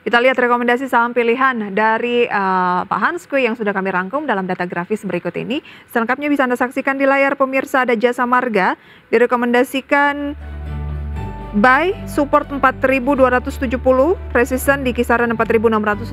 Kita lihat rekomendasi saham pilihan dari Pak Hanskui yang sudah kami rangkum dalam data grafis berikut ini. Selengkapnya bisa Anda saksikan di layar pemirsa. Ada Jasa Marga direkomendasikan buy support 4.270, resisten di kisaran 4.660.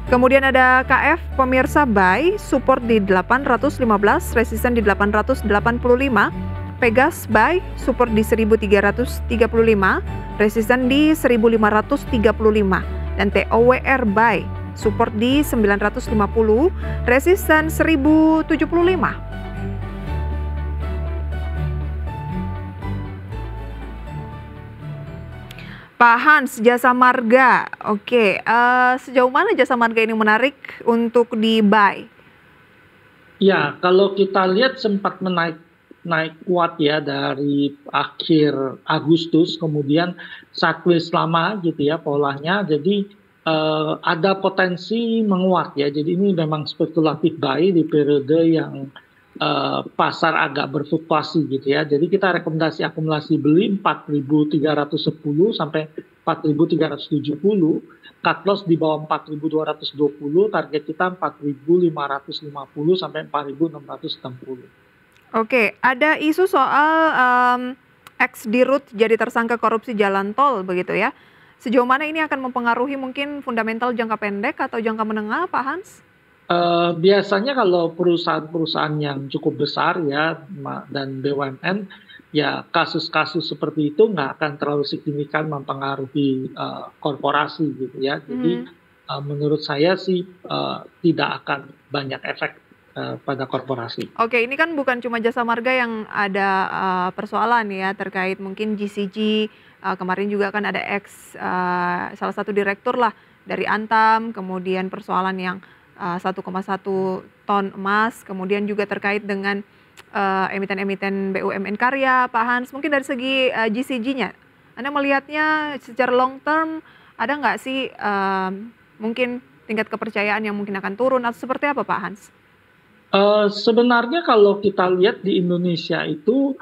Kemudian ada KF pemirsa buy support di 815, resisten di 885. Pegas buy support di 1335, resisten di 1535, dan TOWR buy support di 950, resisten 1075. Pak Hans, Jasa Marga. Oke, sejauh mana Jasa Marga ini menarik untuk di buy? Ya, kalau kita lihat sempat naik kuat ya dari akhir Agustus, kemudian sideways lama gitu ya polanya. Jadi ada potensi menguat ya. Jadi ini memang spekulatif buy di periode yang pasar agak berfluktuasi gitu ya. Jadi kita rekomendasi akumulasi beli 4.310 sampai 4.370, cut loss di bawah 4.220, target kita 4.550 sampai 4.660. Oke, ada isu soal ex Dirut jadi tersangka korupsi jalan tol begitu ya. Sejauh mana ini akan mempengaruhi mungkin fundamental jangka pendek atau jangka menengah, Pak Hans? Biasanya kalau perusahaan-perusahaan yang cukup besar ya dan BUMN, ya kasus-kasus seperti itu nggak akan terlalu signifikan mempengaruhi korporasi gitu ya. Jadi menurut saya sih tidak akan banyak efek pada korporasi. Oke, ini kan bukan cuma Jasa Marga yang ada persoalan ya terkait mungkin GCG, kemarin juga kan ada salah satu direktur lah dari Antam, kemudian persoalan yang 1,1 ton emas, kemudian juga terkait dengan emiten-emiten BUMN karya, Pak Hans. Mungkin dari segi GCG-nya, Anda melihatnya secara long term ada nggak sih mungkin tingkat kepercayaan yang mungkin akan turun atau seperti apa, Pak Hans? Sebenarnya kalau kita lihat di Indonesia itu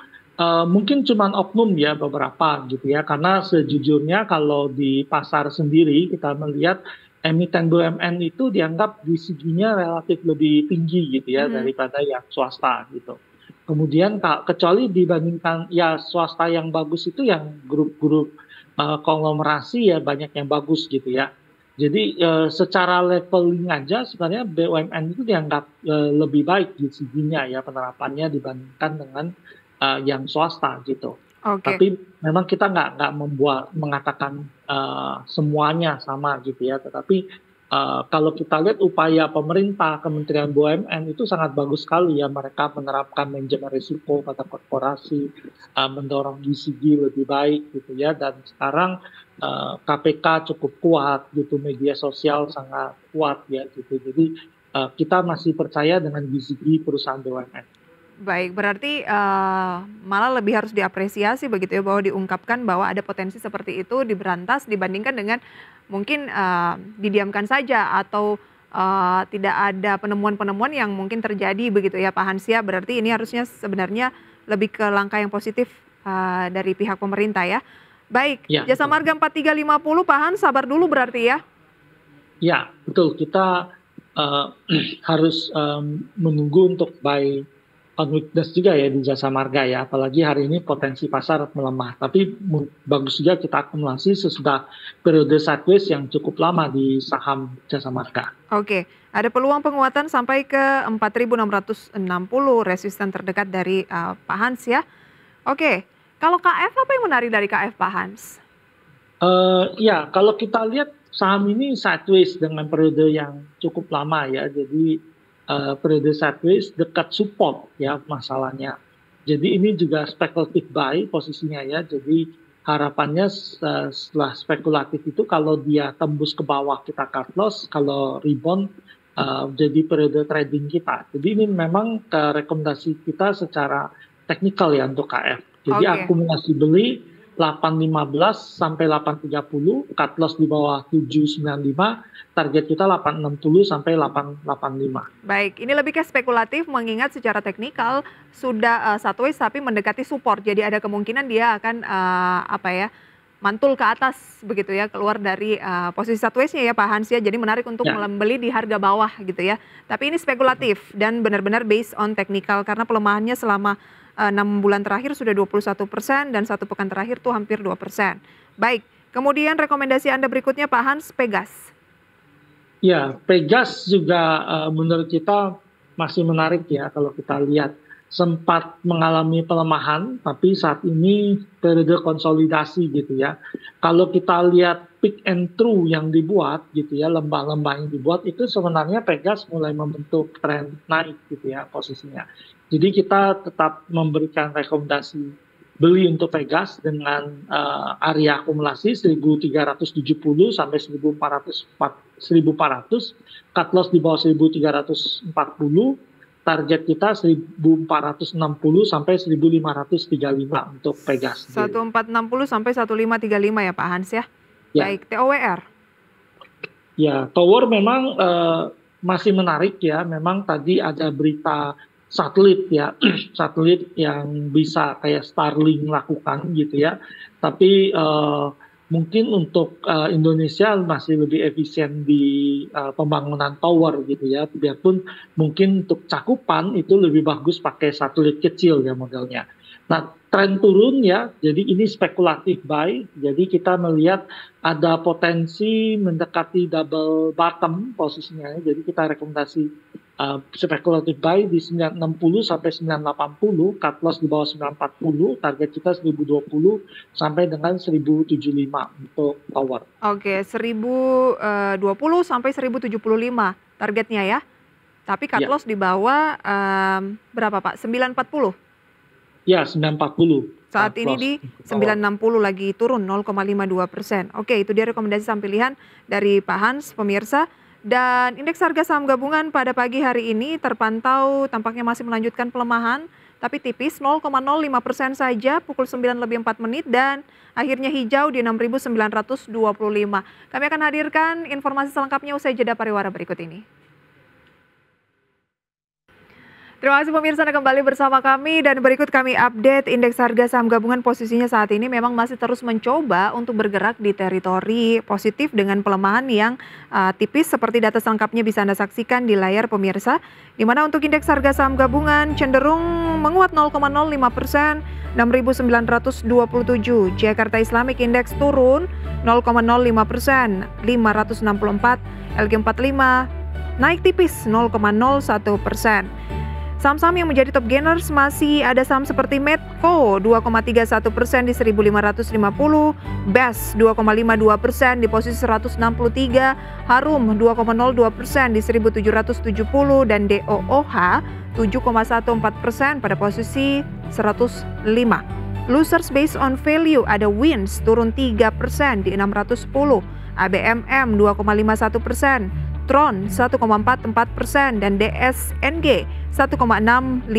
mungkin cuma oknum ya beberapa gitu ya, karena sejujurnya kalau di pasar sendiri kita melihat emiten BUMN itu dianggap GCG-nya relatif lebih tinggi gitu ya daripada yang swasta gitu. Kemudian kecuali dibandingkan ya swasta yang bagus itu yang grup-grup konglomerasi ya banyak yang bagus gitu ya. Jadi secara leveling aja sebenarnya BUMN itu dianggap lebih baik GCG-nya ya penerapannya dibandingkan dengan yang swasta gitu. Oke. Tapi memang kita nggak mengatakan semuanya sama gitu ya. Tetapi kalau kita lihat upaya pemerintah, Kementerian BUMN itu sangat bagus sekali ya. Mereka menerapkan manajemen risiko pada korporasi, mendorong GCG lebih baik gitu ya. Dan sekarang KPK cukup kuat gitu, media sosial sangat kuat ya gitu. Jadi kita masih percaya dengan GCG perusahaan BUMN. Baik, berarti malah lebih harus diapresiasi begitu ya, bahwa diungkapkan bahwa ada potensi seperti itu diberantas dibandingkan dengan mungkin didiamkan saja atau tidak ada penemuan-penemuan yang mungkin terjadi begitu ya Pak Hansia. Berarti ini harusnya sebenarnya lebih ke langkah yang positif dari pihak pemerintah ya. Baik, Ya, Jasa betul. Marga 4350 Pak Hans, sabar dulu berarti ya. Ya, betul. Kita harus menunggu untuk buy on weakness juga ya di Jasa Marga ya. Apalagi hari ini potensi pasar melemah. Tapi bagus juga kita akumulasi sesudah periode sideways yang cukup lama di saham Jasa Marga. Oke, ada peluang penguatan sampai ke 4.660 resisten terdekat dari Pak Hans ya. Oke, kalau KF apa yang menarik dari KF Pak Hans? Ya, kalau kita lihat saham ini sideways dengan periode yang cukup lama ya. Jadi periode sideways dekat support ya masalahnya. Jadi ini juga speculative buy posisinya ya. Jadi harapannya setelah spekulatif itu kalau dia tembus ke bawah kita cut loss, kalau rebound jadi periode trading kita. Jadi ini memang rekomendasi kita secara teknikal ya untuk KF. Jadi Oke. akumulasi beli 815 sampai 830, cut loss di bawah 795, target kita 860 sampai 885. Baik, ini lebih ke spekulatif mengingat secara teknikal sudah sideways tapi mendekati support. Jadi ada kemungkinan dia akan mantul ke atas begitu ya, keluar dari posisi sideways-nya ya Pak Hans ya. Jadi menarik untuk Ya, membeli di harga bawah gitu ya. Tapi ini spekulatif dan benar-benar based on technical karena pelemahannya selama 6 bulan terakhir sudah 21% dan 1 pekan terakhir tuh hampir 2%. Baik, kemudian rekomendasi Anda berikutnya Pak Hans, Pegas. ya, Pegas juga menurut kita masih menarik ya kalau kita lihat sempat mengalami pelemahan, tapi saat ini periode konsolidasi gitu ya. Kalau kita lihat peak and through yang dibuat gitu ya, lembah-lembah yang dibuat itu sebenarnya Pegas mulai membentuk tren naik gitu ya posisinya. Jadi kita tetap memberikan rekomendasi beli untuk Pegas dengan area akumulasi 1370 sampai 1400, cut loss di bawah 1340, target kita 1460 sampai 1535 untuk Pegas. 1460 sampai 1535 ya Pak Hans ya. Ya, Baik, TOWR. ya, Tower memang masih menarik ya. Memang tadi ada berita satelit ya, satelit yang bisa kayak Starlink lakukan gitu ya. Tapi mungkin untuk Indonesia masih lebih efisien di pembangunan tower gitu ya. Biarpun mungkin untuk cakupan itu lebih bagus pakai satelit kecil ya modelnya. Nah, tren turun ya, jadi ini spekulatif buy. Jadi kita melihat ada potensi mendekati double bottom posisinya. Jadi kita rekomendasi spekulatif buy di 960 sampai 980, cut loss di bawah 940, target kita 1020 sampai dengan 1075 untuk tower. Oke, 1020 sampai 1075 targetnya ya. Tapi cut Ya, loss di bawah berapa Pak? 940. ya 940 Saat cut ini loss di untuk tower. 960 lagi turun 0,52%. Oke, itu dia rekomendasi saham pilihan dari Pak Hans, pemirsa. Dan indeks harga saham gabungan pada pagi hari ini terpantau tampaknya masih melanjutkan pelemahan, tapi tipis 0,05% saja pukul 9:04 dan akhirnya hijau di 6.925. Kami akan hadirkan informasi selengkapnya usai jeda pariwara berikut ini. Terima kasih pemirsa Anda kembali bersama kami dan berikut kami update indeks harga saham gabungan posisinya saat ini memang masih terus mencoba untuk bergerak di teritori positif dengan pelemahan yang tipis seperti data selengkapnya bisa Anda saksikan di layar pemirsa. Di mana untuk indeks harga saham gabungan cenderung menguat 0,05%, 6.927. Jakarta Islamic Index turun 0,05%, 564. LQ45 naik tipis 0,01%. Saham-saham yang menjadi top gainers masih ada saham seperti Medco 2,31% di 1.550, BES 2,52% di posisi 163, Harum 2,02% di 1.770 dan DOOH 7,14% pada posisi 105. Losers based on value ada Wins turun 3% di 610, ABMM 2,51%, Tron 1,44% dan DSNG 1,65%.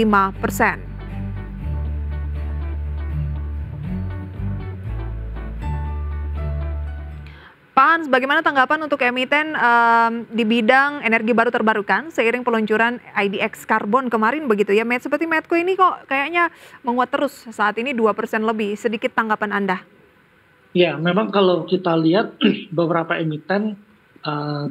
Pak Hans, bagaimana tanggapan untuk emiten di bidang energi baru terbarukan seiring peluncuran IDX Carbon kemarin begitu ya? Seperti Medco ini kok kayaknya menguat terus saat ini 2% lebih. Sedikit tanggapan Anda. Ya, memang kalau kita lihat beberapa emiten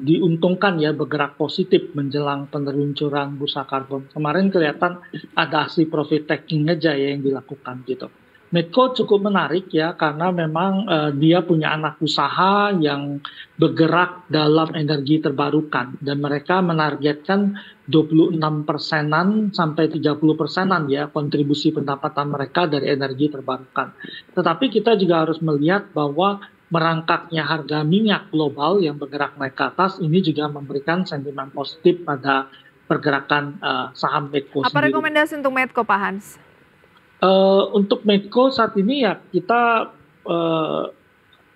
diuntungkan ya bergerak positif menjelang peluncuran bursa karbon. Kemarin kelihatan ada aksi profit taking aja ya yang dilakukan gitu. Medco cukup menarik ya karena memang dia punya anak usaha yang bergerak dalam energi terbarukan dan mereka menargetkan 26%-an sampai 30%-an ya kontribusi pendapatan mereka dari energi terbarukan. Tetapi kita juga harus melihat bahwa merangkaknya harga minyak global yang bergerak naik ke atas ini juga memberikan sentimen positif pada pergerakan saham Medco Apa sendiri. rekomendasi untuk Medco, Pak Hans? Untuk Medco saat ini ya kita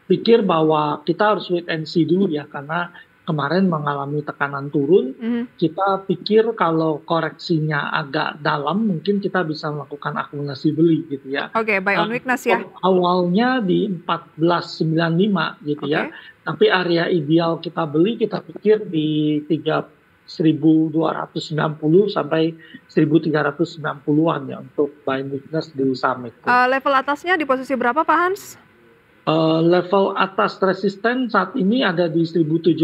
pikir bahwa kita harus wait and see dulu ya karena kemarin mengalami tekanan turun. Kita pikir kalau koreksinya agak dalam mungkin kita bisa melakukan akumulasi beli gitu ya. Oke, buy on weakness ya. Awalnya di 1495 gitu ya. Tapi area ideal kita beli kita pikir di 1290 sampai 1390-an ya untuk buy weakness di saham Medco. Level atasnya di posisi berapa Pak Hans? Level atas resisten saat ini ada di 1.700,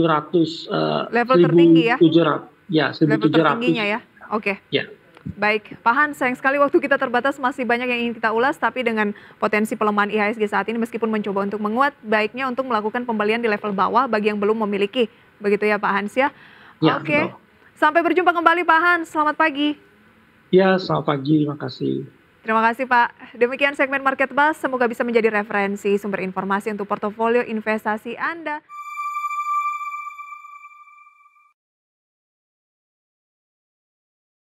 Level tertinggi ya? 1.700, ya Level 1.700, tertingginya ya? Oke. ya. Baik, Pak Hans, sayang sekali waktu kita terbatas, masih banyak yang ingin kita ulas, tapi dengan potensi pelemahan IHSG saat ini meskipun mencoba untuk menguat, baiknya untuk melakukan pembelian di level bawah bagi yang belum memiliki. Begitu ya Pak Hans ya? Ya, Oke, betul. sampai berjumpa kembali Pak Hans, selamat pagi. Ya, selamat pagi, makasih. Terima kasih Pak. Demikian segmen Market Buzz, semoga bisa menjadi referensi sumber informasi untuk portofolio investasi Anda.